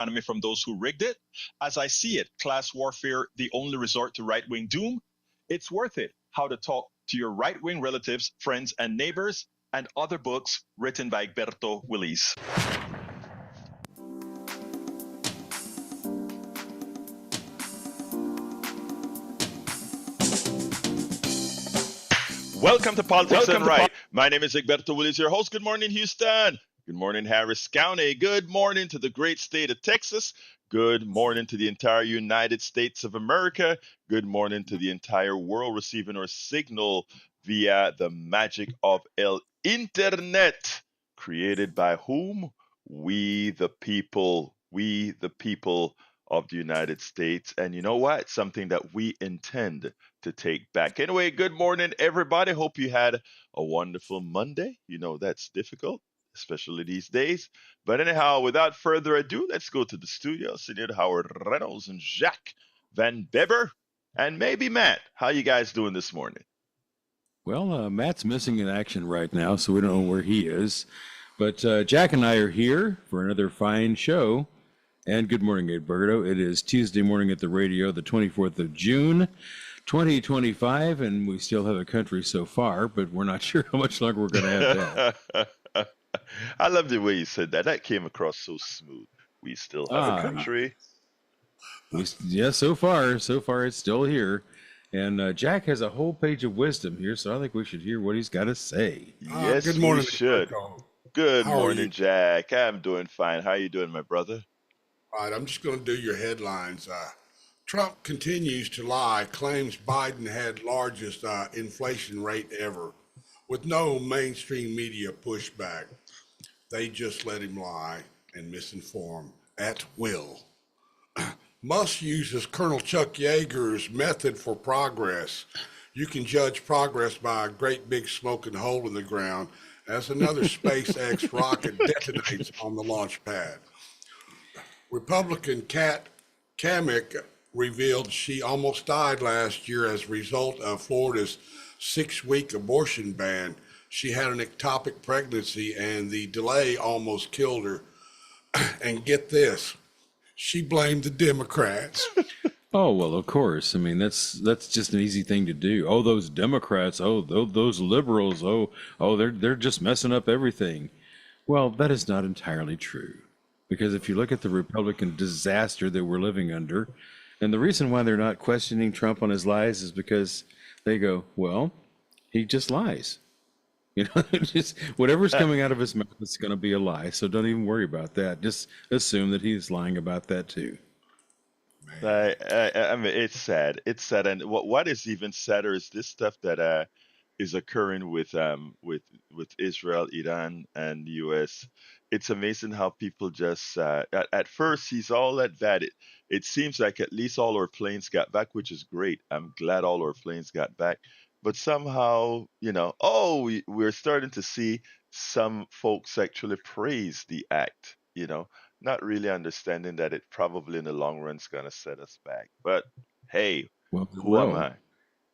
economy from those who rigged it. As I see it, class warfare, the only resort to right wing doom. It's worth it. How to talk to your right wing relatives, friends, and neighbors, and other books written by Egberto Willis. Welcome to Politics and Right. My name is Egberto Willis, your host. Good morning, Houston. Good morning, Harris County. Good morning to the great state of Texas. Good morning to the entire United States of America. Good morning to the entire world receiving our signal via the magic of El Internet, created by whom? We the people. We the people of the United States. And you know what? Something that we intend to take back. Anyway, good morning, everybody. Hope you had a wonderful Monday. You know, that's difficult, especially these days. But anyhow, without further ado, let's go to the studio. Senator Howard Reynolds and Jacques Van Beber, and maybe Matt. How you guys doing this morning? Well, Matt's missing in action right now, so we don't know where he is. But Jack and I are here for another fine show. And good morning, Egberto. It is Tuesday morning at the radio, the 24th of June, 2025, and we still have a country so far, but we're not sure how much longer we're going to have that. I love the way you said that. That came across so smooth. We still have a country. Yeah, so far it's still here. And Jack has a whole page of wisdom here, so I think we should hear what he's got to say. Yes, good morning, we should. Good morning, Jack. I'm doing fine. How are you doing, my brother? All right, I'm just going to do your headlines. Trump continues to lie, claims Biden had largest inflation rate ever, with no mainstream media pushback. They just let him lie and misinform at will. Musk uses Colonel Chuck Yeager's method for progress. You can judge progress by a great big smoking hole in the ground as another SpaceX rocket detonates on the launch pad. Republican Kat Cammack revealed she almost died last year as a result of Florida's 6-week abortion ban. She had an ectopic pregnancy and the delay almost killed her. And get this, she blamed the Democrats. Oh, well, of course. I mean, that's just an easy thing to do. Oh, those Democrats, those liberals, they're just messing up everything. Well, that is not entirely true. Because if you look at the Republican disaster that we're living under, and the reason why they're not questioning Trump on his lies is because they go, well, he just lies. You know, just whatever's coming out of his mouth is going to be a lie. So don't even worry about that. Just assume that he's lying about that too. I mean, it's sad. It's sad, and what is even sadder is this stuff that is occurring with Israel, Iran, and the U.S. It's amazing how people just at first he's all that bad. It seems like at least all our planes got back, which is great. I'm glad all our planes got back. But somehow, we're starting to see some folks actually praise the act, not really understanding that it probably in the long run is going to set us back. But hey, well, who am I?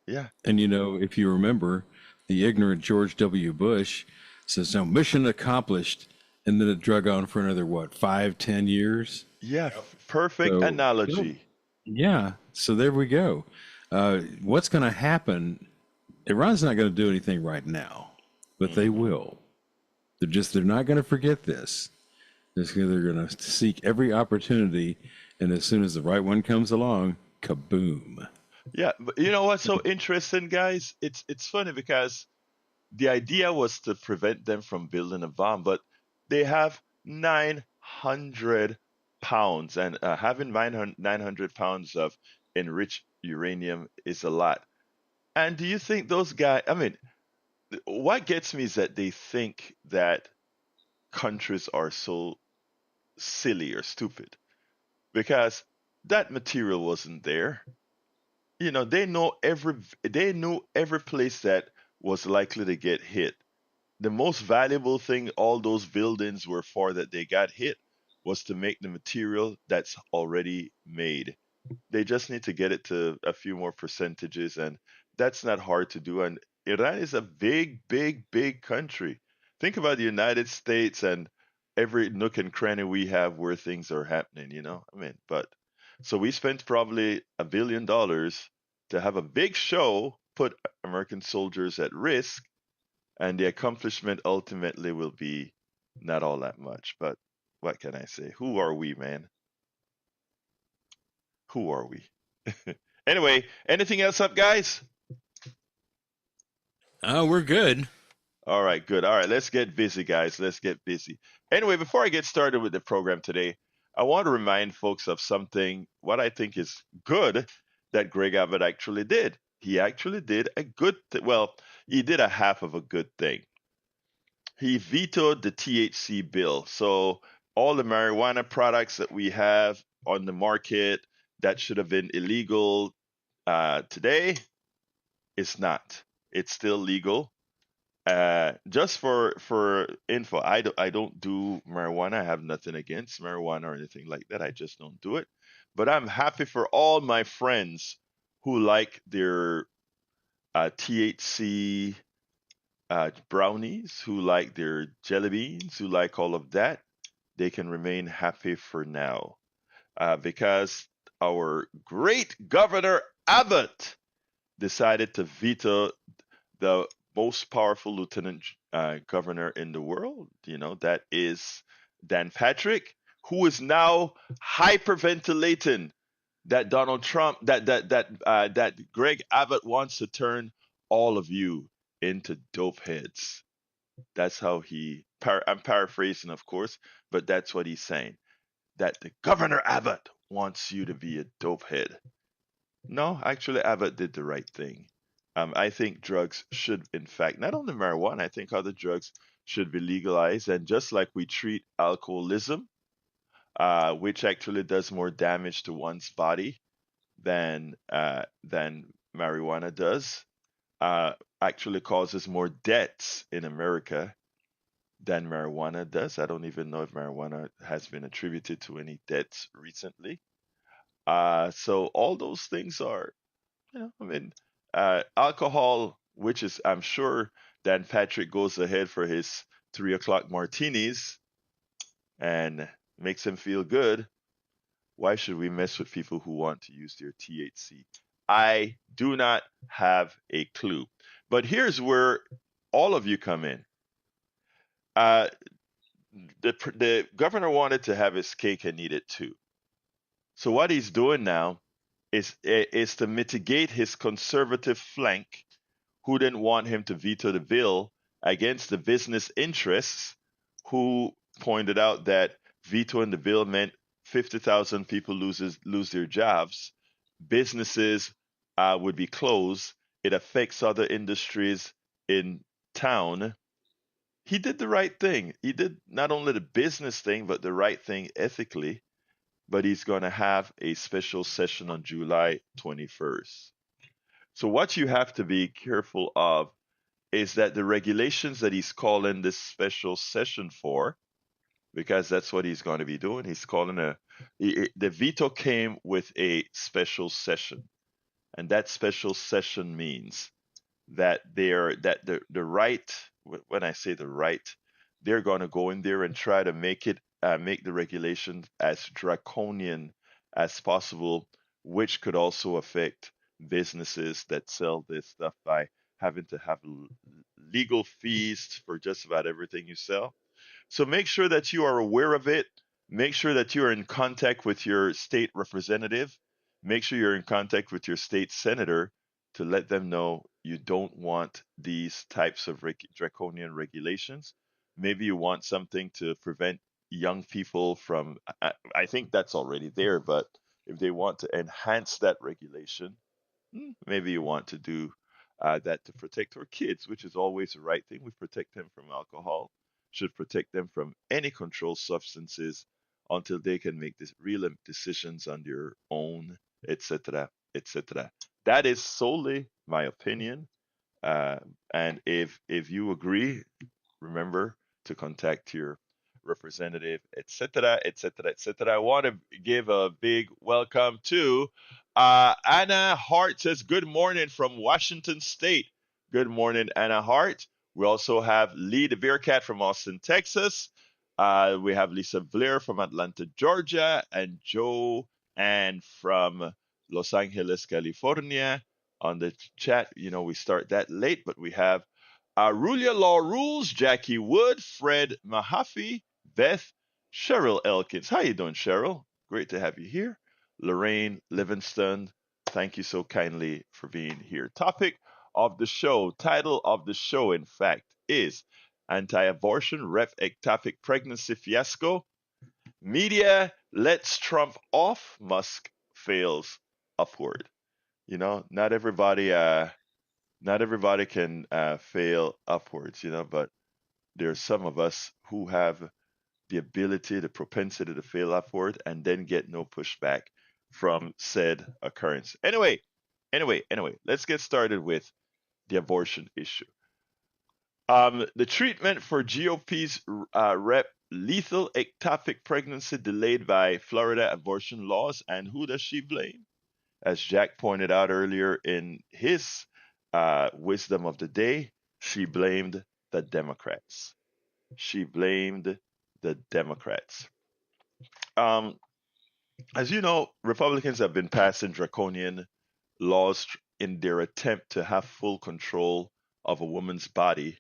Yeah. And if you remember, the ignorant George W. Bush says, no, mission accomplished. And then it drug on for another, 5-10 years? Yeah, perfect analogy. Yeah, so there we go. What's going to happen? Iran's not going to do anything right now, but they will. They're not going to forget this. They're going to seek every opportunity, and as soon as the right one comes along, kaboom. Yeah, but you know what's so interesting, guys? It's funny because the idea was to prevent them from building a bomb, but they have 900 pounds, and having 900 pounds of enriched uranium is a lot. And do you think those guys, I mean, what gets me is that they think that countries are so silly or stupid because that material wasn't there. They knew every place that was likely to get hit. The most valuable thing all those buildings were for that they got hit was to make the material that's already made. They just need to get it to a few more percentages, and that's not hard to do. And Iran is a big, big, big country. Think about the United States and every nook and cranny we have where things are happening, you know? I mean, but so we spent probably $1 billion to have a big show, put American soldiers at risk, and the accomplishment ultimately will be not all that much. But what can I say? Who are we, man? Who are we? Anyway, anything else up, guys? Oh, we're good. All right, good. All right, let's get busy, guys. Let's get busy. Anyway, before I get started with the program today, I want to remind folks of something, what I think is good that Greg Abbott actually did. He actually did a good well, he did a half of a good thing. He vetoed the THC bill. So all the marijuana products that we have on the market that should have been illegal today, it's not. It's still legal. Just for info, I don't do marijuana. I have nothing against marijuana or anything like that. I just don't do it. But I'm happy for all my friends who like their THC brownies, who like their jelly beans, who like all of that. They can remain happy for now, because our great Governor Abbott decided to veto the most powerful lieutenant governor in the world. You know, that is Dan Patrick, who is now hyperventilating that Donald Trump, that Greg Abbott wants to turn all of you into dope heads. That's how I'm paraphrasing, of course, but that's what he's saying. That the Governor Abbott wants you to be a dope head. No, actually, Abbott did the right thing. I think drugs should, in fact, not only marijuana, I think other drugs should be legalized. And just like we treat alcoholism, which actually does more damage to one's body than marijuana does, actually causes more deaths in America than marijuana does. I don't even know if marijuana has been attributed to any deaths recently. So all those things are, I mean, alcohol, which is, I'm sure Dan Patrick goes ahead for his 3 o'clock martinis and makes him feel good. Why should we mess with people who want to use their THC? I do not have a clue. But here's where all of you come in. Uh, the governor wanted to have his cake and eat it too. So what he's doing now is to mitigate his conservative flank, who didn't want him to veto the bill, against the business interests, who pointed out that vetoing the bill meant 50,000 people lose their jobs, businesses would be closed, it affects other industries in town. He did the right thing. He did not only the business thing, but the right thing ethically. But he's going to have a special session on July 21st. So, what you have to be careful of is that the regulations that he's calling this special session for, because that's what he's going to be doing, he's calling the veto came with a special session. And that special session means that the right, when I say the right, they're going to go in there and try to make the regulations as draconian as possible, which could also affect businesses that sell this stuff by having to have legal fees for just about everything you sell. So make sure that you are aware of it. Make sure that you're in contact with your state representative. Make sure you're in contact with your state senator to let them know you don't want these types of draconian regulations. Maybe you want something to prevent young people from, I think that's already there, but if they want to enhance that regulation, maybe you want to do that to protect our kids, which is always the right thing. We protect them from alcohol, should protect them from any controlled substances until they can make this real decisions on their own, etc., etc. That is solely my opinion. Uh, and if you agree, remember to contact your representative, etc., etc., etc. I want to give a big welcome to Anna Hart. Says good morning from Washington State. Good morning, Anna Hart. We also have Lee the Bearcat from Austin, Texas. We have Lisa Blair from Atlanta, Georgia, and Joe and from Los Angeles, California on the chat. You know, we start that late, but we have Rulia Law Rules, Jackie Wood, Fred Mahaffey, Beth, Cheryl Elkins. How you doing, Cheryl? Great to have you here. Lorraine Livingston, thank you so kindly for being here. Topic of the show, title of the show, in fact, is Anti-Abortion Rep Ectopic Pregnancy Fiasco. Media lets Trump off. Musk fails upward. You know, not everybody can fail upwards. You know, but there's some of us who have the ability, the propensity to fail upward, and then get no pushback from said occurrence. Anyway, let's get started with the abortion issue. The treatment for GOP's rep lethal ectopic pregnancy delayed by Florida abortion laws, and who does she blame? As Jack pointed out earlier in his wisdom of the day, she blamed the Democrats. She blamed the Democrats. Um, as you know, Republicans have been passing draconian laws in their attempt to have full control of a woman's body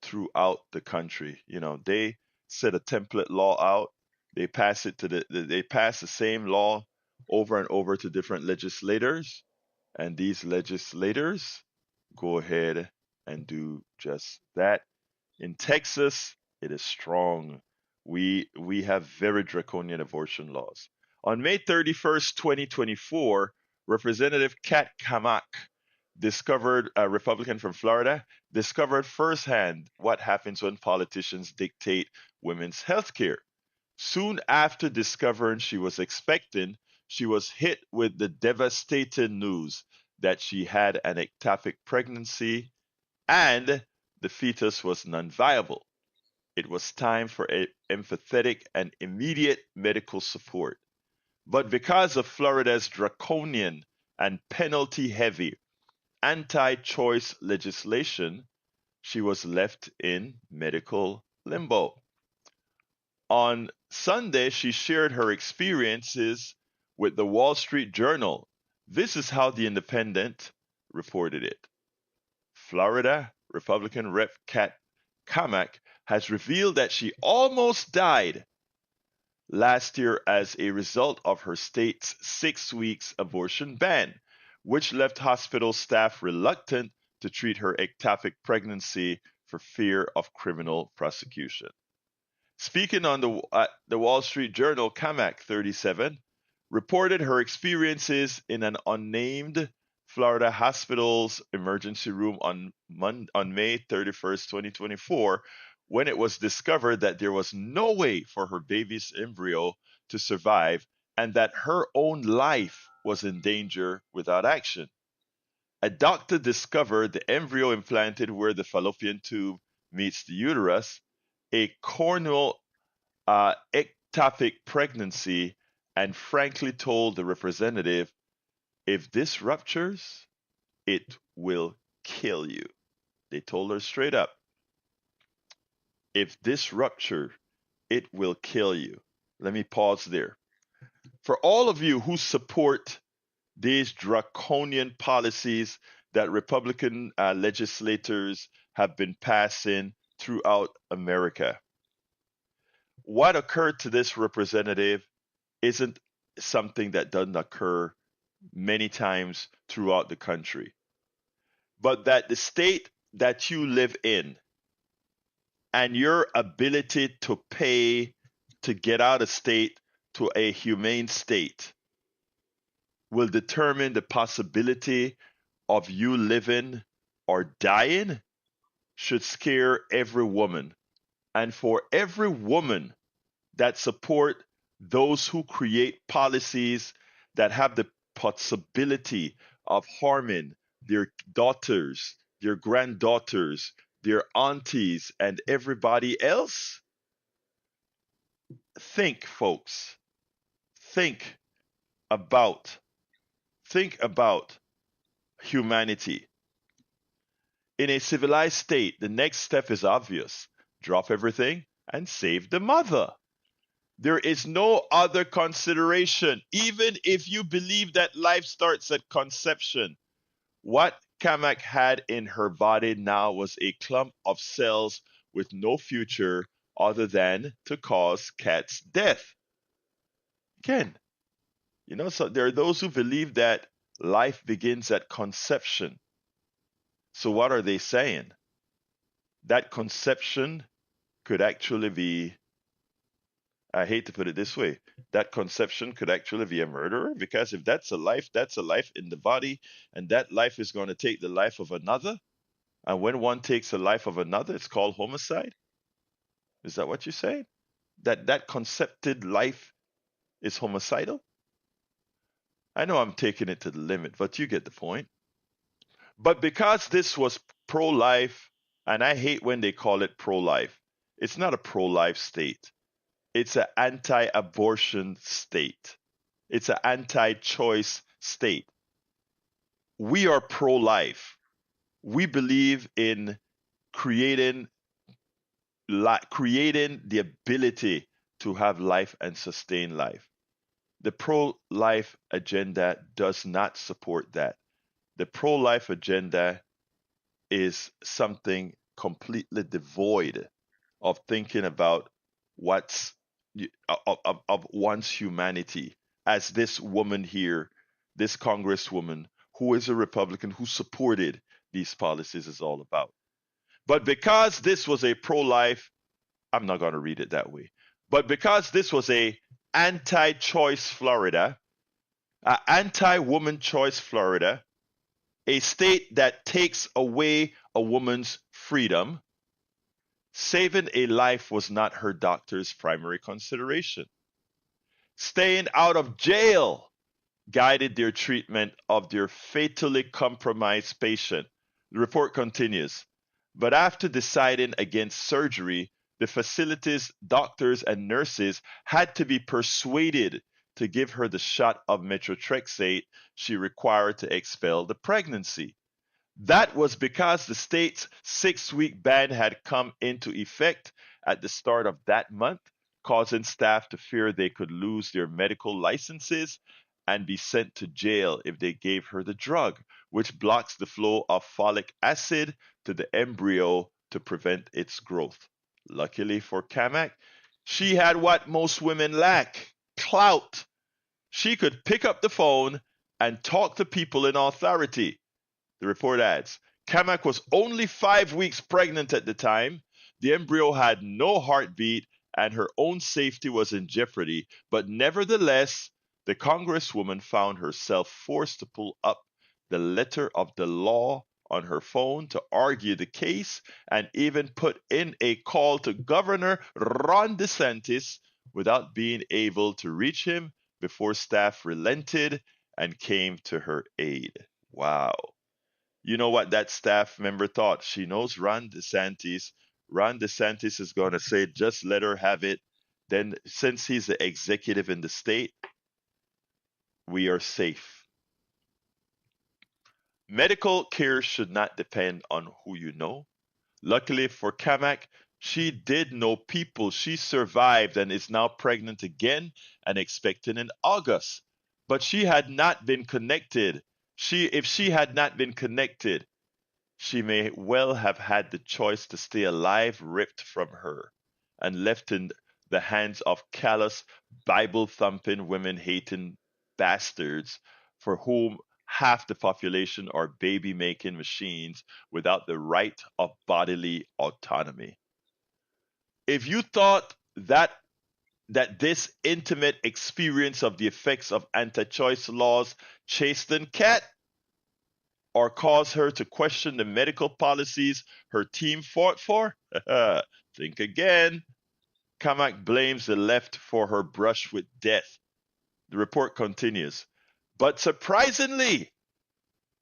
throughout the country. You know, they set a template law out, they pass it to they pass the same law over and over to different legislators, and these legislators go ahead and do just that. In Texas, it is strong. We have very draconian abortion laws. On May 31st, 2024, Representative Kat Kamak discovered a Republican from Florida discovered firsthand what happens when politicians dictate women's health care. Soon after discovering she was expecting, she was hit with the devastating news that she had an ectopic pregnancy and the fetus was non viable. It was time for empathetic and immediate medical support. But because of Florida's draconian and penalty heavy anti choice legislation, she was left in medical limbo. On Sunday, she shared her experiences with the Wall Street Journal. This is how the Independent reported it. Florida Republican Rep. Kat Kamak has revealed that she almost died last year as a result of her state's 6 weeks abortion ban, which left hospital staff reluctant to treat her ectopic pregnancy for fear of criminal prosecution. Speaking on the Wall Street Journal, Kamak, 37, reported her experiences in an unnamed Florida hospital's emergency room on May 31st, 2024, when it was discovered that there was no way for her baby's embryo to survive and that her own life was in danger without action. A doctor discovered the embryo implanted where the fallopian tube meets the uterus, a corneal ectopic pregnancy, and frankly told the representative, if this ruptures, it will kill you. They told her straight up, if this rupture, it will kill you. Let me pause there. For all of you who support these draconian policies that Republican legislators have been passing throughout America, what occurred to this representative isn't something that doesn't occur many times throughout the country, but that the state that you live in and your ability to pay to get out of state to a humane state will determine the possibility of you living or dying should scare every woman. And for every woman that support those who create policies that have the possibility of harming their daughters, their granddaughters, their aunties, and everybody else, think, folks, think about, think about humanity. In a civilized state, the next step is obvious. Drop everything, and save the mother. There is no other consideration. Even if you believe that life starts at conception, what Kamak had in her body now was a clump of cells with no future other than to cause Kat's death. Again, so there are those who believe that life begins at conception. So what are they saying? That conception could actually be, I hate to put it this way, that conception could actually be a murderer, because if that's a life in the body, and that life is going to take the life of another. And when one takes the life of another, it's called homicide. Is that what you're saying? That concepted life is homicidal? I know I'm taking it to the limit, but you get the point. But because this was pro life, and I hate when they call it pro life, it's not a pro life state. It's an anti abortion state, it's an anti choice state. We are pro life. We believe in creating creating the ability to have life and sustain life. The pro life agenda does not support that. The pro life agenda is something completely devoid of thinking about what's of one's humanity, as this woman here, this congresswoman who is a Republican who supported these policies, is all about. But because this was a pro life, I'm not going to read it that way. But because this was a anti-choice Florida, anti-woman choice Florida, a state that takes away a woman's freedom, saving a life was not her doctor's primary consideration. Staying out of jail guided their treatment of their fatally compromised patient. The report continues. But after deciding against surgery, the facility's doctors and nurses had to be persuaded to give her the shot of methotrexate she required to expel the pregnancy. That was because the state's 6-week ban had come into effect at the start of that month, causing staff to fear they could lose their medical licenses and be sent to jail if they gave her the drug, which blocks the flow of folic acid to the embryo to prevent its growth. Luckily for Kamak, she had what most women lack: clout. She could pick up the phone and talk to people in authority. The report adds, Kamak was only 5 weeks pregnant at the time. The embryo had no heartbeat and her own safety was in jeopardy, but nevertheless, the congresswoman found herself forced to pull up the letter of the law on her phone to argue the case, and even put in a call to Governor Ron DeSantis without being able to reach him before staff relented and came to her aid. Wow. You know what that staff member thought? She knows Ron DeSantis. Ron DeSantis is going to say, just let her have it. Then, since he's the executive in the state, we are safe. Medical care should not depend on who you know. Luckily for Kamak, she did know people. She survived and is now pregnant again and expecting in August. But she had not been connected. If she had not been connected, she may well have had the choice to stay alive ripped from her and left in the hands of callous, Bible thumping, women hating bastards for whom half the population are baby making machines without the right of bodily autonomy. If you thought that this intimate experience of the effects of anti-choice laws chastened Kat, or cause her to question the medical policies her team fought for? Think again. Kamak blames the left for her brush with death. The report continues. But surprisingly,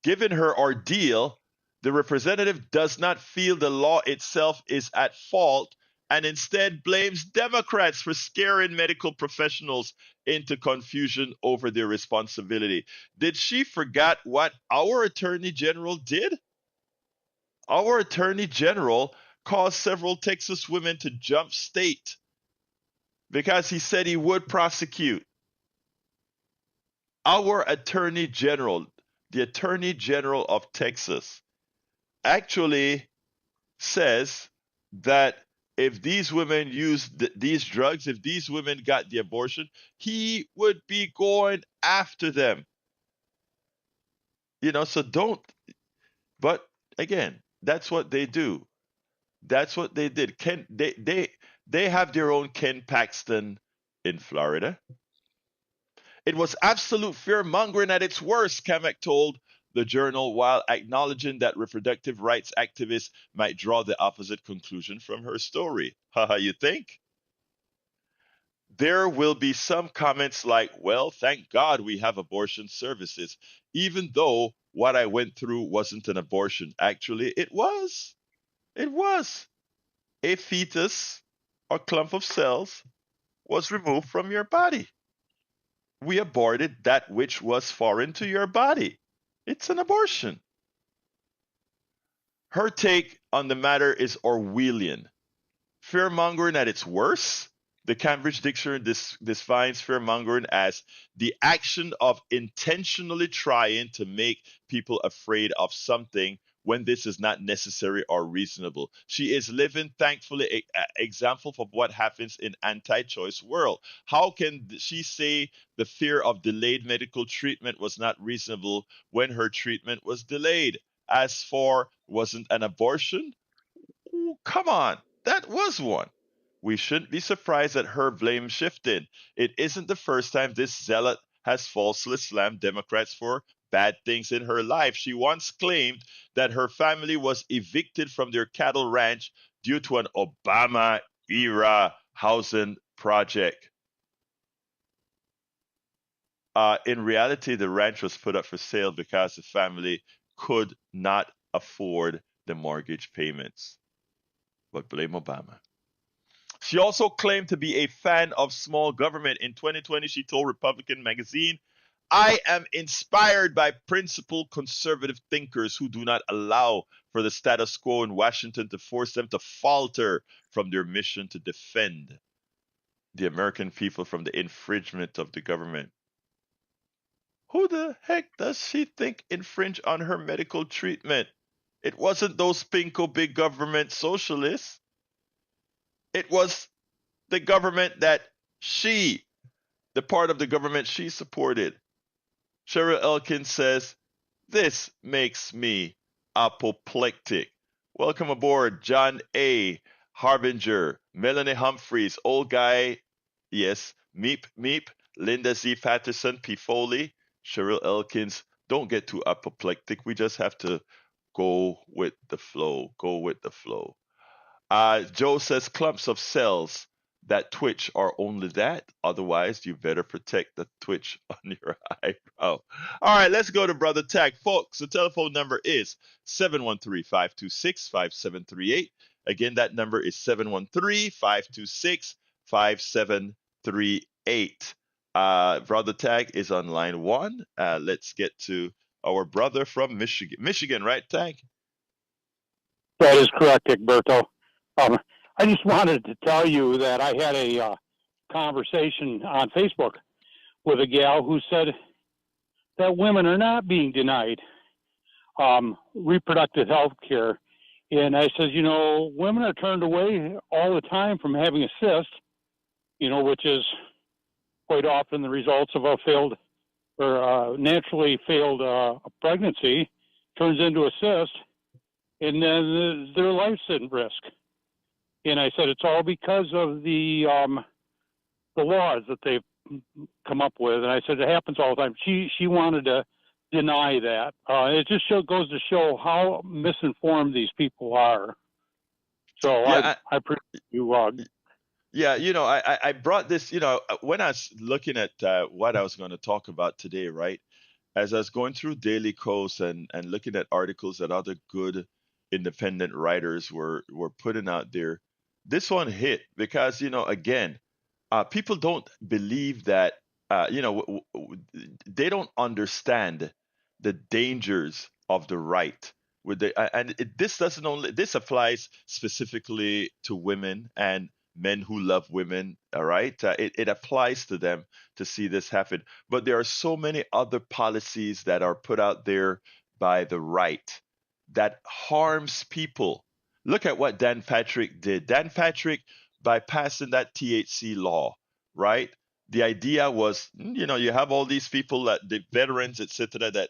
given her ordeal, the representative does not feel the law itself is at fault and instead blames Democrats for scaring medical professionals into confusion over their responsibility. Did she forget what our Attorney General did? Our Attorney General caused several Texas women to jump state because he said he would prosecute. Our attorney general, the attorney general of Texas, actually says that if these women used these drugs, if these women got the abortion, he would be going after them. So don't. But again, that's what they do. That's what they did. They have their own Ken Paxton in Florida. It was absolute fear mongering at its worst, Kamek told the Journal, while acknowledging that reproductive rights activists might draw the opposite conclusion from her story. Haha, you think? There will be some comments like, well, thank God we have abortion services, even though what I went through wasn't an abortion. Actually, it was. It was. A fetus or clump of cells was removed from your body. We aborted that which was foreign to your body. It's an abortion. Her take on the matter is Orwellian. Fearmongering at its worst, the Cambridge Dictionary defines fearmongering as the action of intentionally trying to make people afraid of something when this is not necessary or reasonable. She is living, thankfully, example of what happens in anti-choice world. How can she say the fear of delayed medical treatment was not reasonable when her treatment was delayed? As for wasn't an abortion? Ooh, come on, that was one. We shouldn't be surprised at her blame shifting. It isn't the first time this zealot has falsely slammed Democrats for bad things in her life. She once claimed that her family was evicted from their cattle ranch due to an Obama era housing project. In reality, the ranch was put up for sale because the family could not afford the mortgage payments. But blame Obama. She also claimed to be a fan of small government. In 2020, she told Republican magazine, I am inspired by principled conservative thinkers who do not allow for the status quo in Washington to force them to falter from their mission to defend the American people from the infringement of the government. Who the heck does she think infringe on her medical treatment? It wasn't those pinko big government socialists. It was the government that she, the part of the government she supported. Cheryl Elkins says, this makes me apoplectic. Welcome aboard, John A. Harbinger, Melanie Humphreys, Old Guy, yes, Meep Meep, Linda Z. Patterson, P. Foley, Cheryl Elkins. Don't get too apoplectic. We just have to go with the flow. Go with the flow. Joe says clumps of cells that twitch are only that. Otherwise, you better protect the twitch on your eyebrow. All right, let's go to Brother Tag. Folks, the telephone number is 713-526-5738. Again, that number is 713-526-5738. Brother Tag is on line one. Let's get to our brother from Michigan. Michigan, right, Tag? That is correct, Egberto. I just wanted to tell you that I had a conversation on Facebook with a gal who said that women are not being denied reproductive health care. And I said, women are turned away all the time from having a cyst, which is quite often the results of a failed or naturally failed pregnancy, turns into a cyst, and then their life's at risk. And I said it's all because of the laws that they've come up with. And I said it happens all the time. She wanted to deny that. It just goes to show how misinformed these people are. So Yeah, I appreciate you. yeah, I brought this, when I was looking at what I was going to talk about today, right? As I was going through Daily Kos and looking at articles that other good independent writers were putting out there, this one hit because, again, people don't believe that, they don't understand the dangers of the right. with this doesn't only this applies specifically to women and men who love women. All right, it applies to them to see this happen. But there are so many other policies that are put out there by the right that harms people. Look at what Dan Patrick did. Dan Patrick, by passing that THC law, right? The idea was, you have all these people that the veterans, etc., that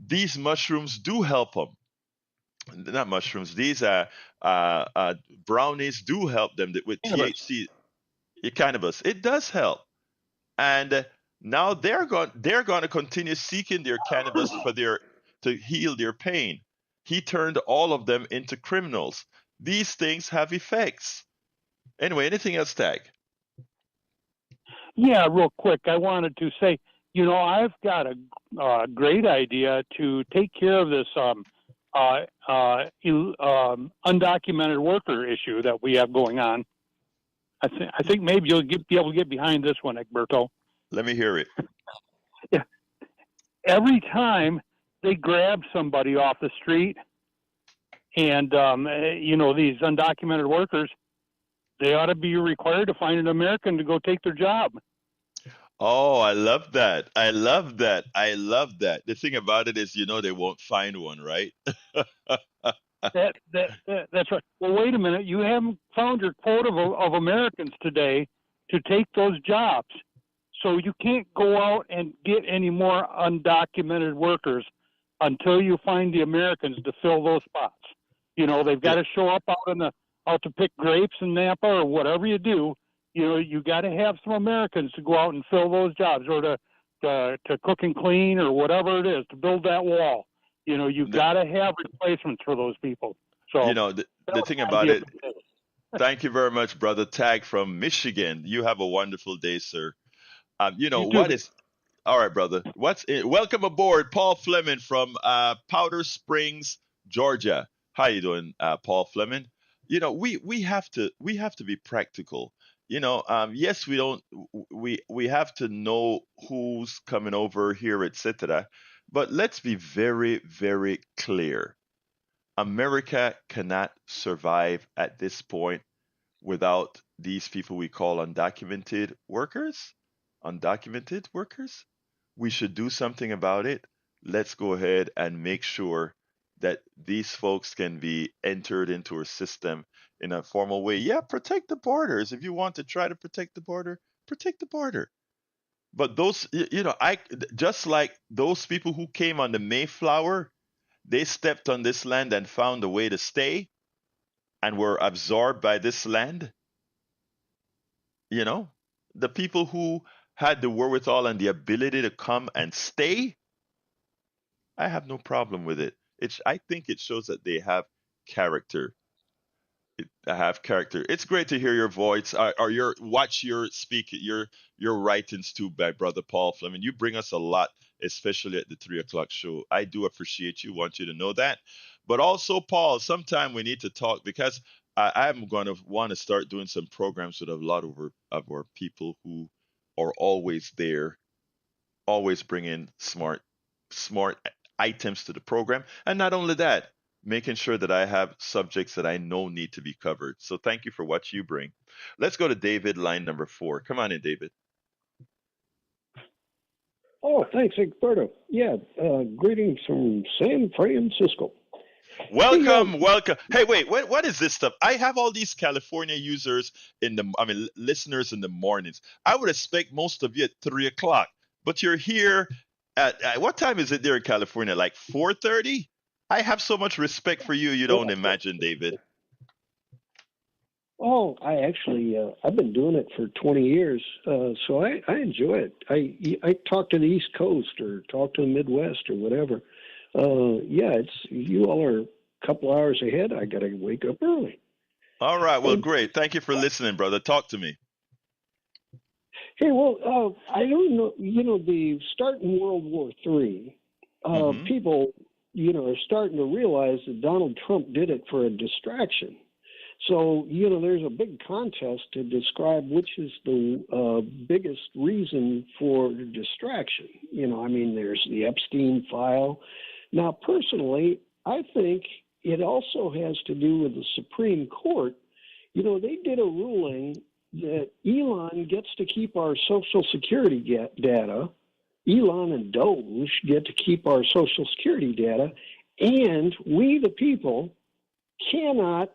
these mushrooms do help them. Not mushrooms. These brownies do help them with Cannabis. THC, cannabis. It does help, and now they're going to continue seeking their cannabis for their to heal their pain. He turned all of them into criminals. These things have effects. Anyway, anything else, Tag? Yeah, real quick, I wanted to say, I've got a great idea to take care of this undocumented worker issue that we have going on. I think maybe you'll be able to get behind this one, Egberto. Let me hear it. Yeah. Every time they grab somebody off the street, and these undocumented workers, they ought to be required to find an American to go take their job. Oh, I love that. I love that. I love that. The thing about it is, they won't find one, right? That's right. Well, wait a minute. You haven't found your quota of Americans today to take those jobs. So you can't go out and get any more undocumented workers until you find the Americans to fill those spots. They've got to show up out to pick grapes in Napa or whatever you do. You got to have some Americans to go out and fill those jobs, or to cook and clean, or whatever it is, to build that wall. You got to have replacements for those people. So the thing about it. Thank you very much, brother Tag from Michigan. You have a wonderful day, sir. You What too. is all right, brother? Welcome aboard, Paul Fleming from Powder Springs, Georgia. How you doing, Paul Fleming? We have to be practical. Yes, we have to know who's coming over here, etc. But let's be very, very clear. America cannot survive at this point without these people we call undocumented workers. Undocumented workers. We should do something about it. Let's go ahead and make sure that these folks can be entered into our system in a formal way. Yeah, protect the borders. If you want to try to protect the border, protect the border. But those, I just like those people who came on the Mayflower, they stepped on this land and found a way to stay and were absorbed by this land. You know, the people who had the wherewithal and the ability to come and stay, I have no problem with it. I think it shows that they have character. Have character. It's great to hear your voice, or watch your your writings too, by brother Paul Fleming. You bring us a lot, especially at the 3 o'clock show. I do appreciate you. Want you to know that. But also, Paul, sometime we need to talk because I'm going to want to start doing some programs with a lot of our people who are always there, always bringing smart items to the program, and not only that, making sure that I have subjects that I know need to be covered. So thank you for what you bring. Let's go to David, line number 4. Come on in, David. Oh, thanks, Egberto. Yeah, greetings from San Francisco. Welcome, welcome. Hey, wait, what is this stuff? I have all these California users listeners in the mornings. I would expect most of you at 3 o'clock, but you're here at what time is it there in California? Like 4:30? I have so much respect for you. You don't imagine, David. Oh, I actually, I've been doing it for 20 years, so I enjoy it. I talk to the East Coast or talk to the Midwest or whatever. Yeah, you all are a couple hours ahead. I got to wake up early. All right. Well, great. Thank you for listening, brother. Talk to me. Hey, well, I don't know. The start in World War III, people, are starting to realize that Donald Trump did it for a distraction. So, there's a big contest to describe which is the biggest reason for distraction. There's the Epstein file. Now, personally, I think it also has to do with the Supreme Court. You know, they did a ruling that Elon gets to keep our Social Security data. Elon and Doge get to keep our Social Security data, and we, the people, cannot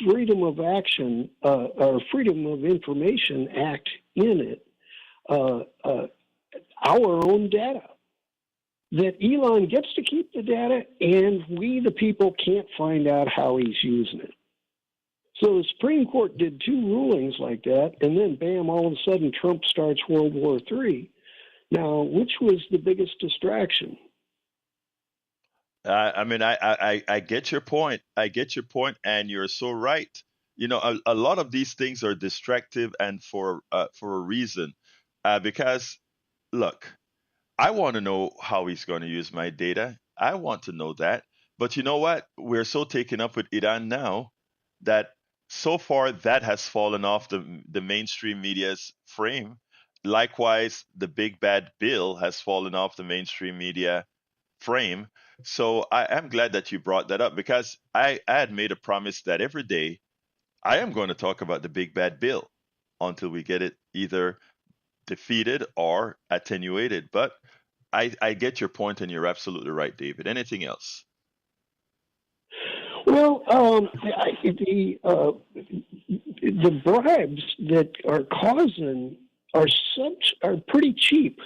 Freedom of Action or Freedom of Information Act in it our own data. That Elon gets to keep the data, and we, the people, can't find out how he's using it. So the Supreme Court did two rulings like that, and then bam, all of a sudden Trump starts World War III. Now, which was the biggest distraction? I mean, I get your point. I get your point, and you're so right. You know, a lot of these things are distractive and for a reason. Because, look, I want to know how he's going to use my data. I want to know that. But you know what? We're so taken up with Iran now that so far that has fallen off the mainstream media's frame. Likewise, the big bad bill has fallen off the mainstream media frame. So I am glad that you brought that up because I had made a promise that every day I am going to talk about the big bad bill until we get it either defeated or attenuated. But I get your point, and you're absolutely right, David. Anything else? Well, the bribes that are causing are pretty cheap.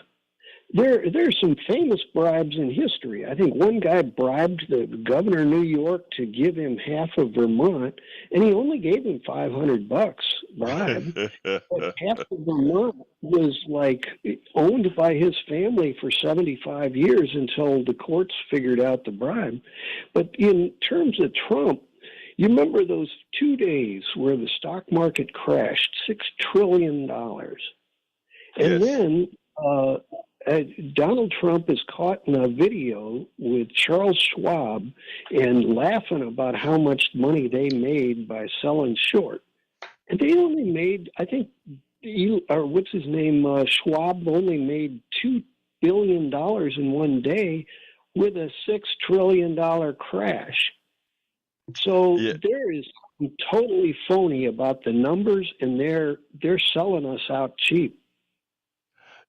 There's some famous bribes in history. I think one guy bribed the governor of New York to give him half of Vermont, and he only gave him $500 bribe. But half of Vermont was like owned by his family for 75 years until the courts figured out the bribe. But in terms of Trump, you remember those 2 days where the stock market crashed $6 trillion, and Yes. then Donald Trump is caught in a video with Charles Schwab and laughing about how much money they made by selling short. And they only made, I think, what's his name, Schwab only made $2 billion in one day with a $6 trillion crash. So Yeah. there is something totally phony about the numbers, and they're selling us out cheap.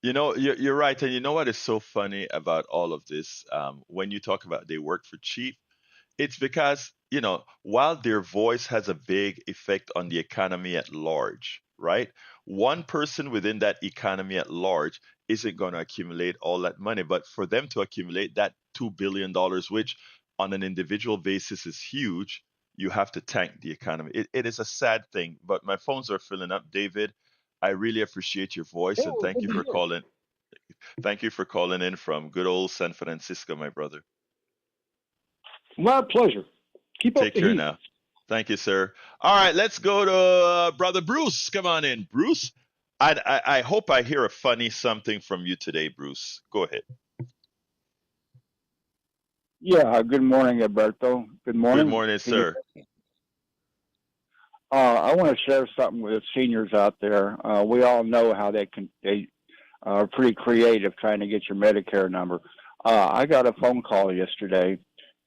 You know, you're right. And you know what is so funny about all of this? When you talk about they work for cheap, it's because, you know, while their voice has a big effect on the economy at large, right? One person within that economy at large isn't going to accumulate all that money. But for them to accumulate that $2 billion, which on an individual basis is huge, you have to tank the economy. It is a sad thing, but my phones are filling up, David. I really appreciate your voice Yeah, and well, thank good you to for hear. calling. Thank you for calling in from good old San Francisco, my brother. My pleasure. Keep up Take the care heat. now. Thank you, sir. All right, let's go to brother Bruce. Come on in, Bruce. I hope I hear a funny something from you today, Bruce. Go ahead. Yeah, good morning, Alberto. Good Good morning. morning, Can you, sir. I want to share something with seniors out there. We all know how they are pretty creative trying to get your Medicare number. I got a phone call yesterday,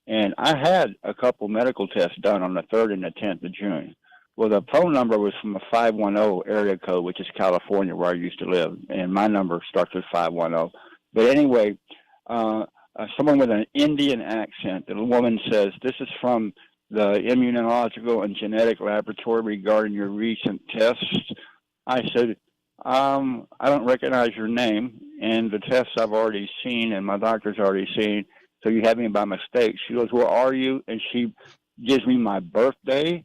and I had a couple medical tests done on the 3rd and the 10th of June. Well, the phone number was from a 510 area code, which is California, where I used to live, and my number starts with 510. But anyway, someone with an Indian accent. The woman says, "This is from the Immunological and Genetic Laboratory regarding your recent tests." I said, I don't recognize your name, and the tests I've already seen, and my doctor's already seen, so you have me by mistake. She goes, "Where are you?" And she gives me my birthday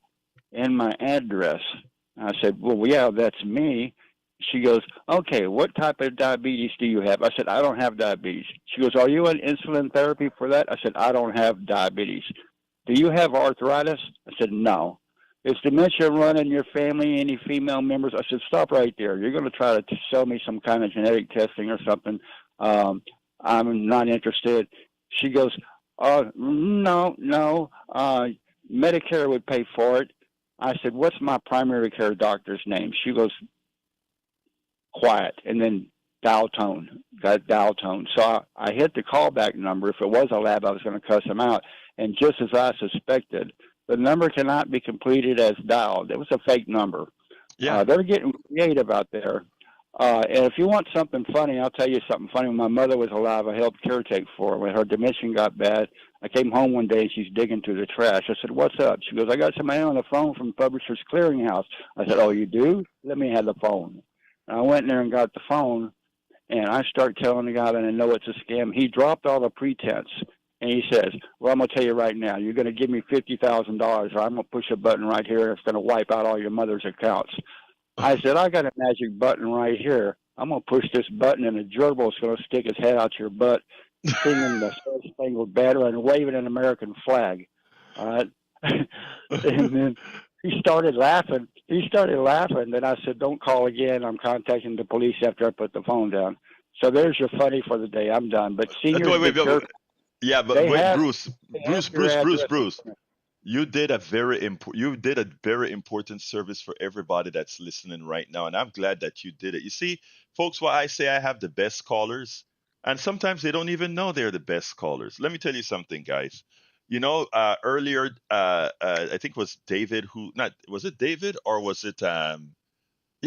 and my address. I said, "Well, yeah, that's me." She goes, "Okay, what type of diabetes do you have?" I said, "I don't have diabetes." She goes, "Are you on insulin therapy for that?" I said, "I don't have diabetes." "Do you have arthritis?" I said, "No." "Is dementia running in your family, any female members?" I said, "Stop right there. You're going to try to sell me some kind of genetic testing or something. I'm not interested." She goes, No. Medicare would pay for it." I said, "What's my primary care doctor's name?" She goes, quiet, and then dial tone. So I hit the callback number. If it was a lab, I was going to cuss them out. And just as I suspected, the number cannot be completed as dialed. It was a fake number. Yeah. They're getting creative out there. And if you want something funny, I'll tell you something funny. When my mother was alive, I helped caretake for her. When her dementia got bad, I came home one day and she's digging through the trash. I said, "What's up?" She goes, "I got somebody on the phone from Publishers Clearinghouse." I said, "Oh, you do? Let me have the phone." And I went in there and got the phone, and I start telling the guy that I know it's a scam. He dropped all the pretense. And he says, "Well, I'm going to tell you right now, you're going to give me $50,000 or I'm going to push a button right here and it's going to wipe out all your mother's accounts." I said, "I got a magic button right here. I'm going to push this button and a gerbil is going to stick his head out your butt, singing the Star-Spangled Banner and waving an American flag." All right. And then he started laughing. Then I said, "Don't call again. I'm contacting the police after I put the phone down." So there's your funny for the day. I'm done. But seniors, Wait, be careful. yeah, but They wait, have, Bruce, they have Bruce, your Bruce, Bruce, address. Bruce. You did a very important service for everybody that's listening right now, and I'm glad that you did it. You see, folks, why I say I have the best callers, and sometimes they don't even know they're the best callers. Let me tell you something, guys. Earlier, I think it was David who, not was it David or was it yeah,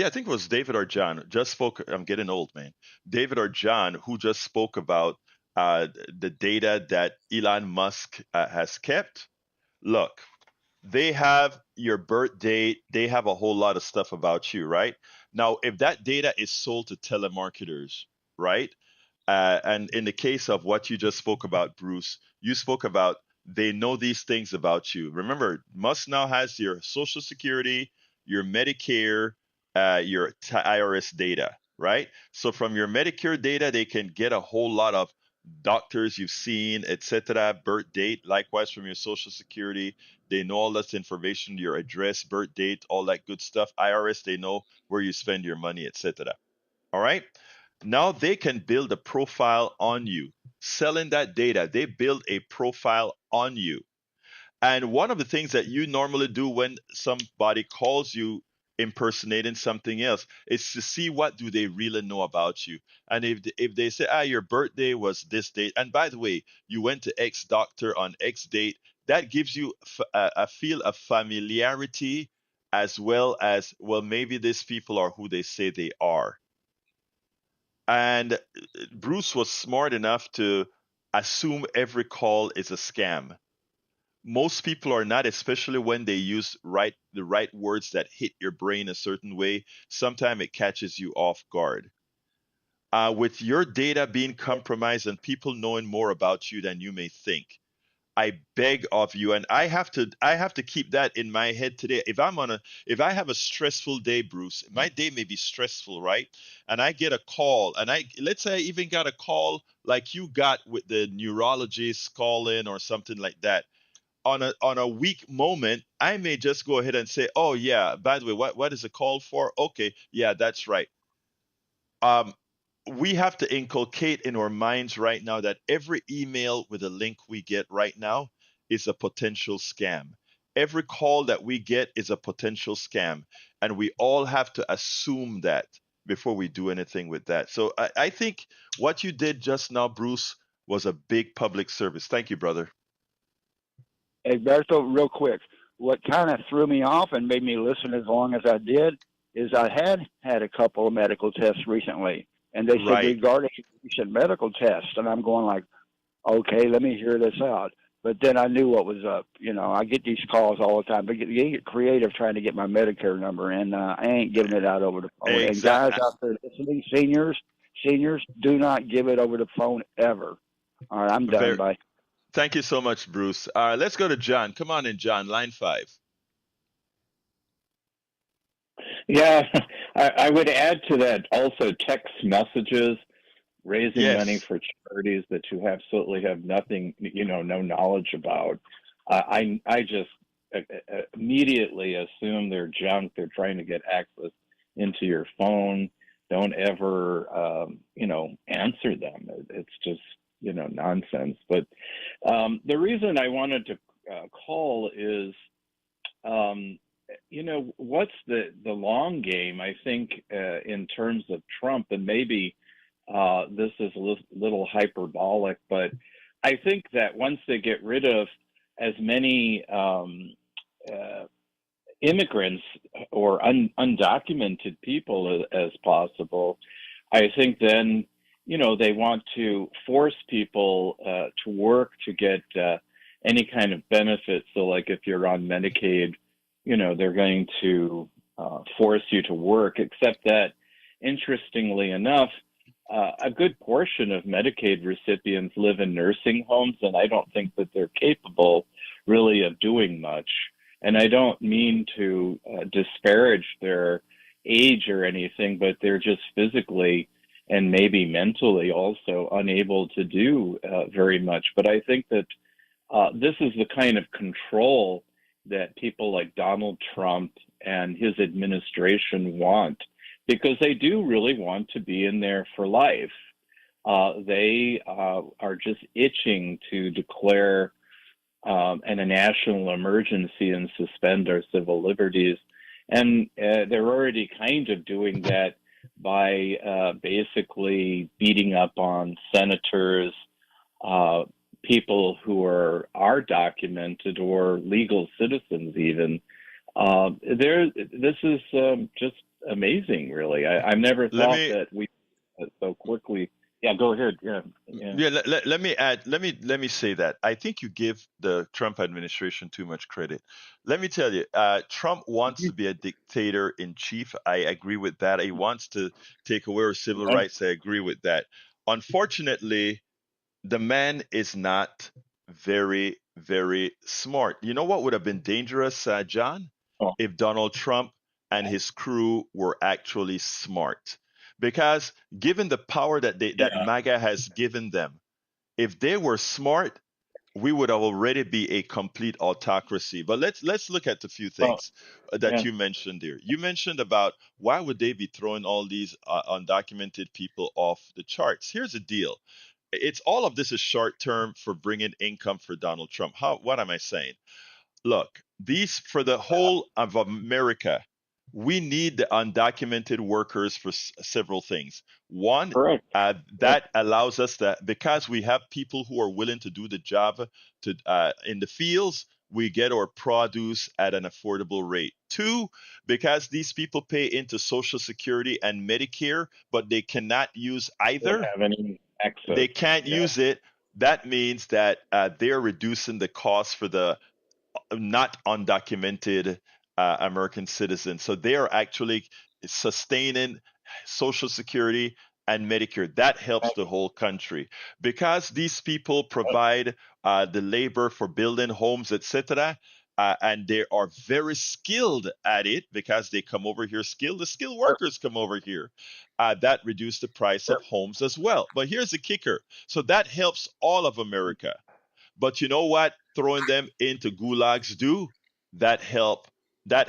I think it was David or John. Just spoke. I'm getting old, man. David or John, who just spoke about the data that Elon Musk has kept. Look, they have your birth date. They have a whole lot of stuff about you, right? Now, if that data is sold to telemarketers, right? And in the case of what you just spoke about, Bruce, you spoke about they know these things about you. Remember, Musk now has your Social Security, your Medicare, your IRS data, right? So from your Medicare data, they can get a whole lot of doctors you've seen, etc., birth date. Likewise, from your Social Security, they know all that information, your address, birth date, all that good stuff. IRS, they know where you spend your money, etc. All right. Now they can build a profile on you. Selling that data, they build a profile on you. And one of the things that you normally do when somebody calls you impersonating something else is to see what do they really know about you. And if they say, your birthday was this date, and by the way, you went to X doctor on X date, that gives you a feel of familiarity as well as, well, maybe these people are who they say they are. And Bruce was smart enough to assume every call is a scam. Most people are not, especially when they use the right words that hit your brain a certain way. Sometimes it catches you off guard. With your data being compromised and people knowing more about you than you may think, I beg of you, and I have to keep that in my head today. If I have a stressful day, Bruce, my day may be stressful, right? And I get a call, and let's say I even got a call like you got with the neurologist call in or something like that. On a weak moment, I may just go ahead and say, "Oh yeah, by the way, what is the call for?" Okay, yeah, that's right. Um, we have to inculcate in our minds right now that every email with a link we get right now is a potential scam. Every call that we get is a potential scam. And we all have to assume that before we do anything with that. So I think what you did just now, Bruce, was a big public service. Thank you, brother. Egberto, real quick, what kind of threw me off and made me listen as long as I did is I had a couple of medical tests recently, and they said Right. regarding recent medical tests, and I'm going like, okay, let me hear this out. But then I knew what was up. You know, I get these calls all the time. But you get creative trying to get my Medicare number, and I ain't giving it out over the phone. And guys Exactly. out there listening, seniors, do not give it over the phone ever. All right, I'm done. Very. Bye. Thank you so much, Bruce. All right, let's go to John. Come on in, John. Line 5. Yeah, I would add to that also text messages, raising money Yes. for charities that you absolutely have nothing, no knowledge about. I just immediately assume they're junk. They're trying to get access into your phone. Don't ever, answer them. It's just, nonsense. But the reason I wanted to call is, what's the long game? I think in terms of Trump, and maybe this is a little hyperbolic, but I think that once they get rid of as many immigrants or undocumented people as possible, I think then, they want to force people to work to get any kind of benefit. So, like if you're on Medicaid, they're going to force you to work, except that, interestingly enough, a good portion of Medicaid recipients live in nursing homes, and I don't think that they're capable really of doing much. And I don't mean to disparage their age or anything, but they're just physically and maybe mentally also unable to do very much. But I think that this is the kind of control that people like Donald Trump and his administration want, because they do really want to be in there for life. They are just itching to declare a national emergency and suspend our civil liberties. And they're already kind of doing that by basically beating up on senators, people who are documented or legal citizens even. This is just amazing, really. I've never Let thought me that we so quickly. Yeah, go ahead. Yeah. let me add let me say that I think you give the Trump administration too much credit. Let me tell you, Trump wants to be a dictator in chief. I agree with that. He wants to take away our civil Okay. rights. I agree with that. Unfortunately, the man is not very, very smart. You know what would have been dangerous, John? Oh, If Donald Trump and his crew were actually smart. Because given the power that yeah. MAGA has given them, if they were smart, we would have already be a complete autocracy. But let's look at a few Well, things that yeah. you mentioned there. You mentioned about why would they be throwing all these undocumented people off the charts? Here's the deal. It's all of this is short term for bringing income for Donald Trump. What am I saying? Look, these for the whole of America, we need the undocumented workers for several things. One, Correct. Correct. that allows us that because we have people who are willing to do the job in the fields, we get our produce at an affordable rate. Two, because these people pay into Social Security and Medicare, but they cannot use Don't either. have any They access. can't Yeah. use it. That means that they're reducing the cost for the not undocumented American citizens. So they are actually sustaining Social Security and Medicare. That helps the whole country because these people provide the labor for building homes, etc. And they are very skilled at it because they come over here skilled. The skilled workers come over here. That reduce the price of homes as well. But here's the kicker. So that helps all of America. But you know what? Throwing them into gulags do that help the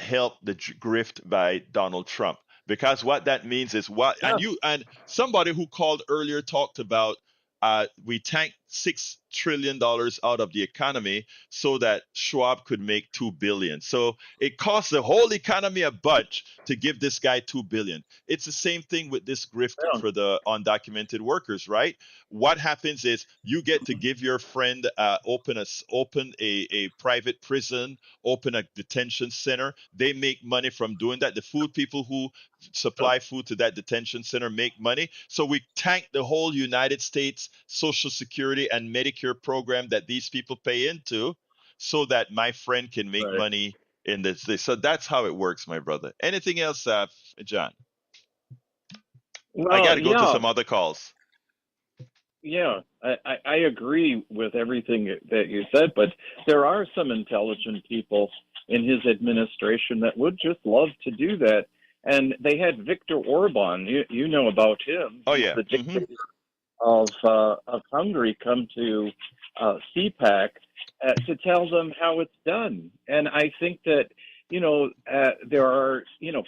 grift by Donald Trump because what that means is what Yeah. and somebody who called earlier talked about we tanked $6 trillion out of the economy so that Schwab could make 2 billion. So it costs the whole economy a bunch to give this guy 2 billion. It's the same thing with this grift Yeah. for the undocumented workers, right? What happens is you get to give your friend open a private prison, open a detention center. They make money from doing that. The food people who supply food to that detention center make money. So we tank the whole United States Social Security and Medicare program that these people pay into so that my friend can make Right. money in this. So that's how it works, my brother. Anything else, John? I got Well, to go to yeah. some other calls. Yeah, I agree with everything that you said, but there are some intelligent people in his administration that would just love to do that. And they had Viktor Orban. You know about him. Oh He's yeah. the dictator of Hungary come to CPAC to tell them how it's done. And I think that there are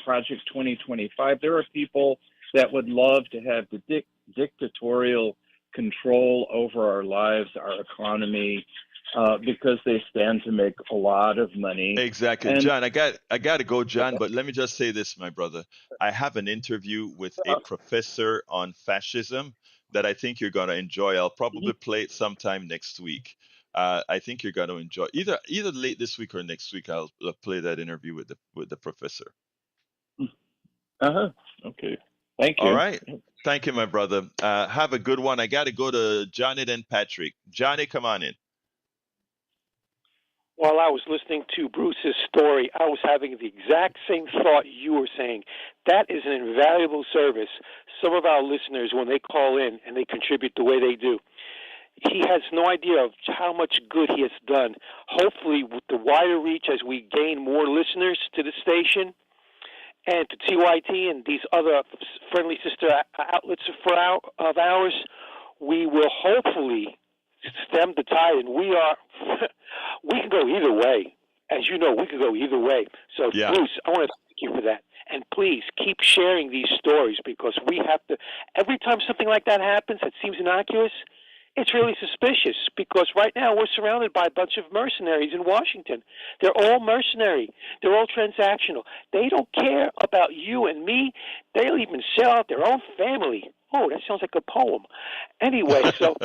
Project 2025. There are people that would love to have the dictatorial control over our lives, our economy, because they stand to make a lot of money. Exactly. And John, I got to go, John, but let me just say this, my brother. I have an interview with a professor on fascism that I think you're going to enjoy. I'll probably play it sometime next week. I think you're going to enjoy either late this week or next week. I'll play that interview with the professor. Okay. Thank All you. right. Thank you, my brother. Have a good one. I got to go to Johnny then Patrick. Johnny, come on in. While I was listening to Bruce's story, I was having the exact same thought you were saying. That is an invaluable service. Some of our listeners, when they call in and they contribute the way they do, he has no idea of how much good he has done. Hopefully, with the wider reach as we gain more listeners to the station and to TYT and these other friendly sister outlets of ours, we will hopefully stem the tide, and we can go either way. As you know, we can go either way. So, Yeah. Bruce, I want to thank you for that. And please keep sharing these stories, because we have to, every time something like that happens that seems innocuous, it's really suspicious, because right now we're surrounded by a bunch of mercenaries in Washington. They're all mercenary. They're all transactional. They don't care about you and me. They'll even sell out their own family. Oh, that sounds like a poem. Anyway, so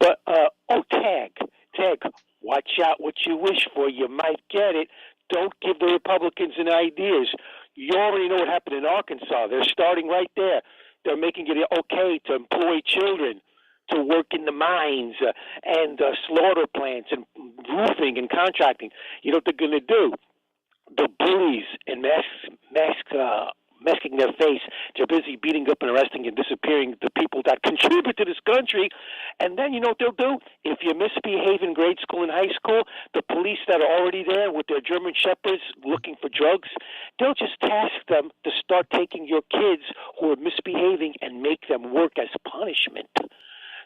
but Tag, watch out what you wish for. You might get it. Don't give the Republicans any ideas. You already know what happened in Arkansas. They're starting right there. They're making it okay to employ children to work in the mines and slaughter plants and roofing and contracting. You know what they're going to do? The bullies and masking their face. They're busy beating up and arresting and disappearing the people that contribute to this country. And then you know what they'll do? If you misbehave in grade school and high school, the police that are already there with their German shepherds looking for drugs, they'll just task them to start taking your kids who are misbehaving and make them work as punishment.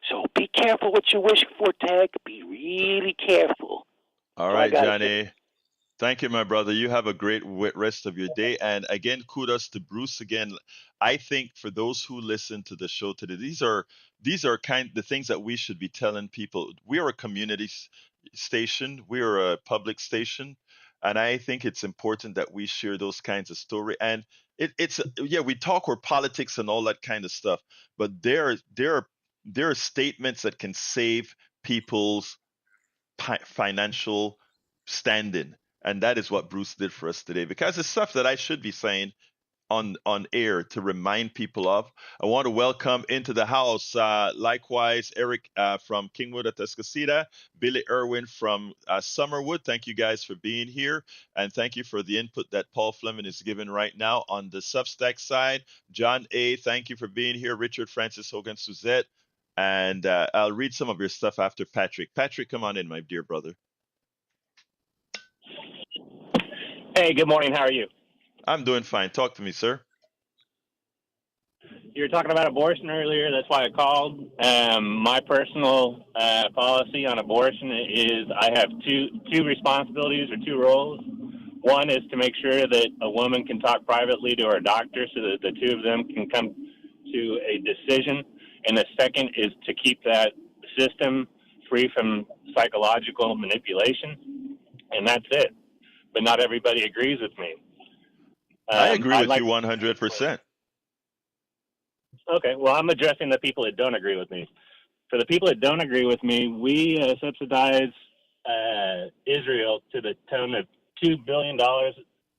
So be careful what you wish for, Tag. Be really careful. All right, Johnny. Thank you, my brother. You have a great rest of your day. And again, kudos to Bruce again. I think for those who listen to the show today, these are the things that we should be telling people. We are a community station. We are a public station. And I think it's important that we share those kinds of story. And we talk or politics and all that kind of stuff, but there are statements that can save people's financial standing. And that is what Bruce did for us today, because it's stuff that I should be saying on air to remind people of. I want to welcome into the house, likewise, Eric from Kingwood at Tuscasita, Billy Irwin from Summerwood. Thank you guys for being here. And thank you for the input that Paul Fleming is giving right now on the Substack side. John A., thank you for being here. Richard Francis Hogan Suzette. And I'll read some of your stuff after Patrick. Patrick, come on in, my dear brother. Hey, good morning. How are you? I'm doing fine. Talk to me, sir. You were talking about abortion earlier. That's why I called. My personal policy on abortion is I have two responsibilities or two roles. One is to make sure that a woman can talk privately to her doctor so that the two of them can come to a decision. And the second is to keep that system free from psychological manipulation. And that's it. But not everybody agrees with me. I agree with you 100%. Okay, well, I'm addressing the people that don't agree with me. For the people that don't agree with me, we subsidize Israel to the tune of $2 billion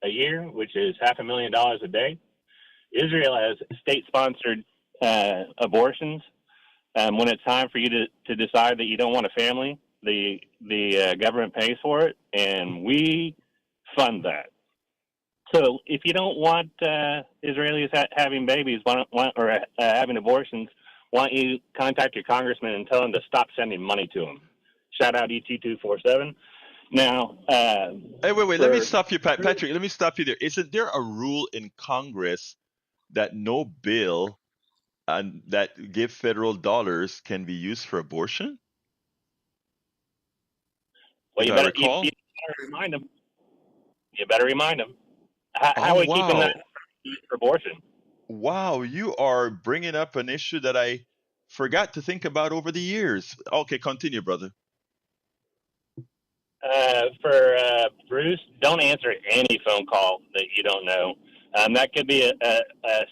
a year, which is $500,000 a day. Israel has state-sponsored abortions. When it's time for you to decide that you don't want a family, the government pays for it, and we fund that. So if you don't want Israelis having babies or having abortions, why don't you contact your congressman and tell them to stop sending money to them? Shout out ET247. Now, hey, wait. Let me stop you, Patrick. Let me stop you there. Isn't there a rule in Congress that no bill that give federal dollars can be used for abortion? Well, you better remind them. You better remind them. How are we keeping that for abortion? Wow, you are bringing up an issue that I forgot to think about over the years. Okay, continue, brother. For Bruce, don't answer any phone call that you don't know. That could be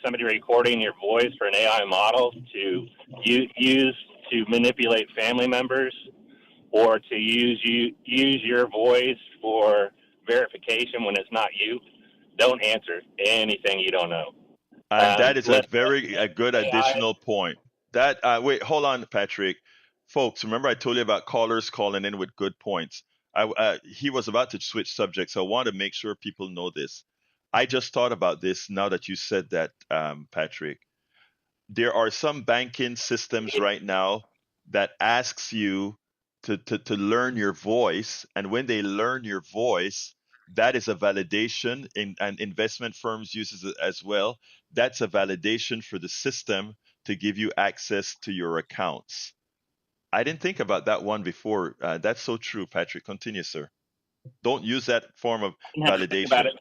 somebody recording your voice for an AI model to use to manipulate family members or to use your voice for verification when it's not you, don't answer anything you don't know. And that is Let a good AI. additional point. That wait, hold on, Patrick. Folks, remember I told you about callers calling in with good points. He was about to switch subjects, so I want to make sure people know this. I just thought about this now that you said that, Patrick. There are some banking systems right now that asks you to learn your voice, and when they learn your voice, that is a validation in, and investment firms uses it as well. That's a validation for the system to give you access to your accounts. I didn't think about that one before. That's so true, Patrick. Continue, sir. Don't use that form of Didn't have to think about validation. it.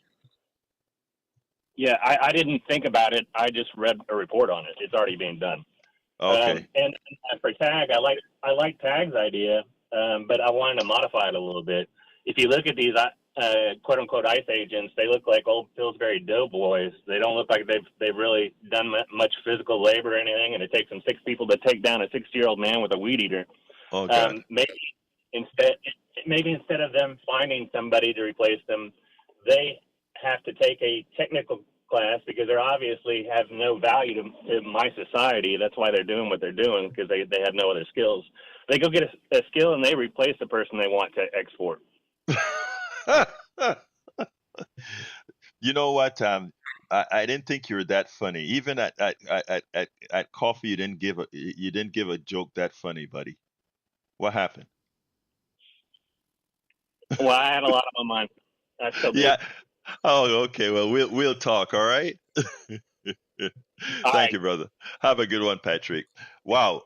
Yeah, I didn't think about it. I just read a report on it. It's already being done. Okay. And for tag, I like tag's idea, but I wanted to modify it a little bit. If you look at these quote unquote ICE agents, they look like old Pillsbury doughboys. They don't look like they've really done much physical labor or anything, and it takes them 6 people to take down a 60-year-old man with a weed eater. Oh God. Instead maybe instead of them finding somebody to replace them, they have to take a technical class because they obviously have no value to my society. That's why they're doing what they're doing, because they have no other skills. They go get a skill and they replace the person they want to export. You know what? I didn't think you were that funny. Even at coffee, you didn't give a joke that funny, buddy. What happened? Well, I had a lot on my mind. I still do. Yeah. Oh, okay. Well, we'll talk. All right. All Thank right. you, brother. Have a good one, Patrick. Wow.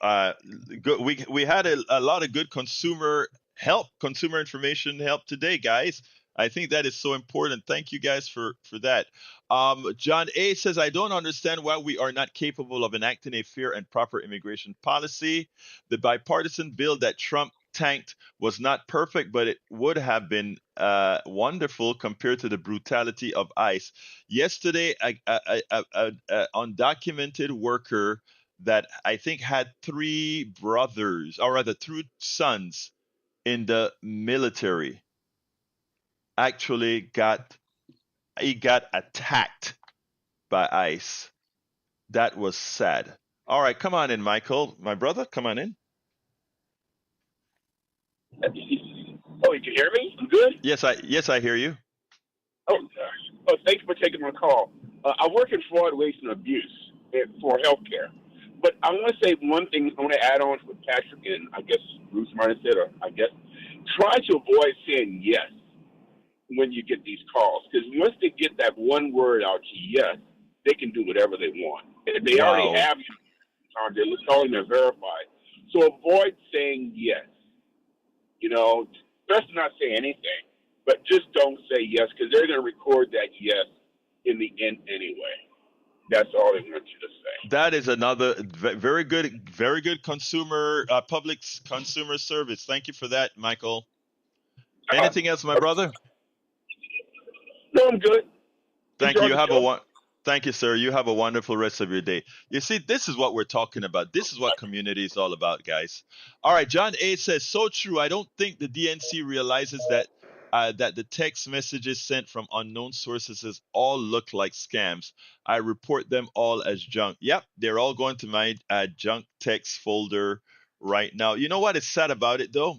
Good. We had a lot of good consumer information help today, guys. I think that is so important. Thank you guys for that. John A says, I don't understand why we are not capable of enacting a fair and proper immigration policy. The bipartisan bill that Trump tanked was not perfect, but it would have been wonderful compared to the brutality of ICE. Yesterday, a undocumented worker that I think had 3 brothers, or rather 3 sons in the military, actually got attacked by ICE. That was sad. All right, come on in, Michael, my brother. Come on in. Oh, you can hear me? I'm good? Yes, I hear you. Oh, thanks for taking my call. I work in fraud, waste, and abuse for healthcare. But I want to say one thing. I want to add on to what Patrick and I guess Bruce might have said, or I guess try to avoid saying yes when you get these calls. Because once they get that one word out to yes, they can do whatever they want. And they already Wow. have you. They're calling to verify. So avoid saying yes. You know, best not say anything, but just don't say yes because they're going to record that yes in the end anyway. That's all they want you to say. That is another very good public consumer service. Thank you for that, Michael. Anything else, my brother? No, I'm good. Thank Enjoy you. the show. Thank you, sir. You have a wonderful rest of your day. You see, this is what we're talking about. This is what community is all about, guys. All right, John A says, so true. I don't think the DNC realizes that the text messages sent from unknown sources all look like scams. I report them all as junk. Yep, they're all going to my junk text folder right now. You know what is sad about it, though?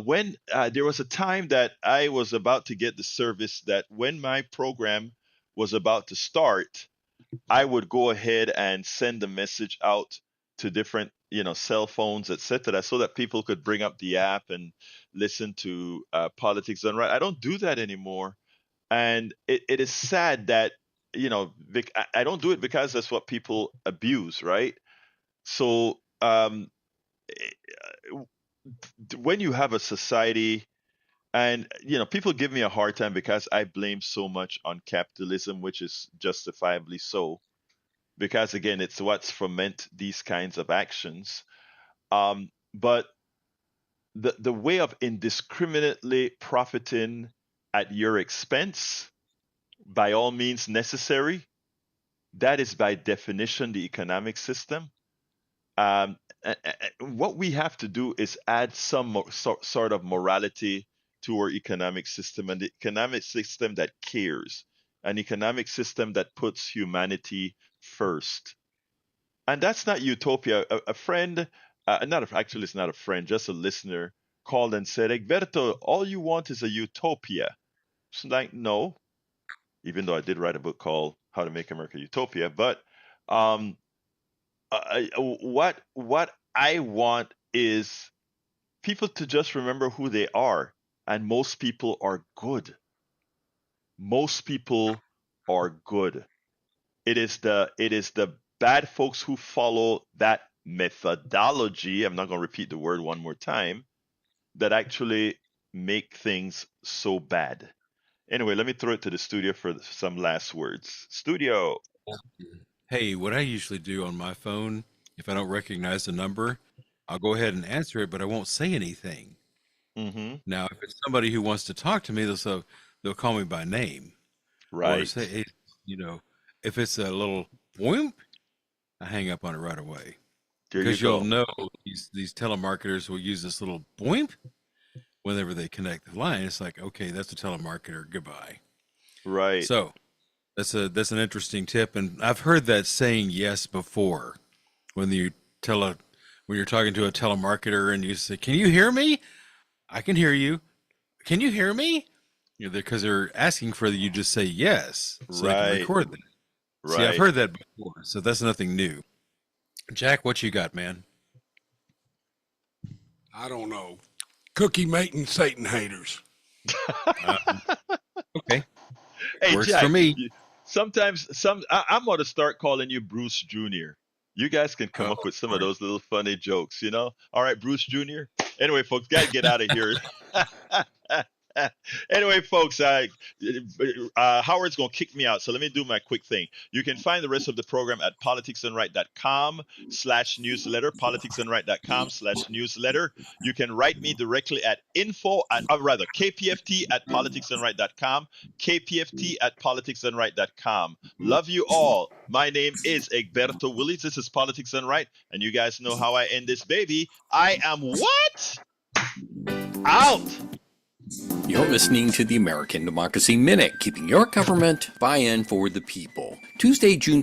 When there was a time that I was about to get the service that when my program was about to start, I would go ahead and send the message out to different, cell phones, etc., so that people could bring up the app and listen to politics done right. I don't do that anymore, and it is sad that I don't do it because that's what people abuse, right? So when you have a society, and people give me a hard time because I blame so much on capitalism, which is justifiably so, because again, it's what's foment these kinds of actions. But the way of indiscriminately profiting at your expense, by all means necessary, that is by definition the economic system. What we have to do is add some sort of morality to our economic system, and the economic system that cares, an economic system that puts humanity first. And that's not utopia. A friend, not a, actually, it's not a friend, just a listener called and said, Egberto, all you want is a utopia. It's like, no, even though I did write a book called How to Make America Utopia. But um, what I want is people to just remember who they are, and most people are good. Most people are good. It is the bad folks who follow that methodology. I'm not going to repeat the word one more time, that actually make things so bad. Anyway, let me throw it to the studio for some last words. Studio. Hey, what I usually do on my phone, if I don't recognize the number, I'll go ahead and answer it, but I won't say anything. Mm-hmm. Now, if it's somebody who wants to talk to me, they'll call me by name or Right. say, hey, you know, if it's a little boing, I hang up on it right away There you because you'll go. know these telemarketers will use this little boing whenever they connect the line. It's like, okay, that's a telemarketer. Goodbye. Right. So that's an interesting tip, and I've heard that saying yes before when you tell a when you're talking to a telemarketer and you say, "Can you hear me? I can hear you. Can you hear me?" Because they're asking for you just say yes, so they can Right. record that. See, I've Right. heard that before, so that's nothing new. Jack, what you got, man? I don't know. Cookie making Satan haters. Okay, Hey, works for Jack. me. Sometimes I'm going to start calling you Bruce Jr. You guys can come Oh, up with some of Lord. those little funny jokes, you know? All right, Bruce Jr. Anyway, folks, got to get out of here. Anyway, folks, Howard's going to kick me out. So let me do my quick thing. You can find the rest of the program at politicsandright.com/newsletter, politicsandright.com/newsletter. You can write me directly at KPFT at politicsandright.com, KPFT at politicsandright.com. Love you all. My name is Egberto Willis. This is Politics and Right. And you guys know how I end this baby. I am what? Out. You're listening to the American Democracy Minute, keeping your government by and for the people. Tuesday, June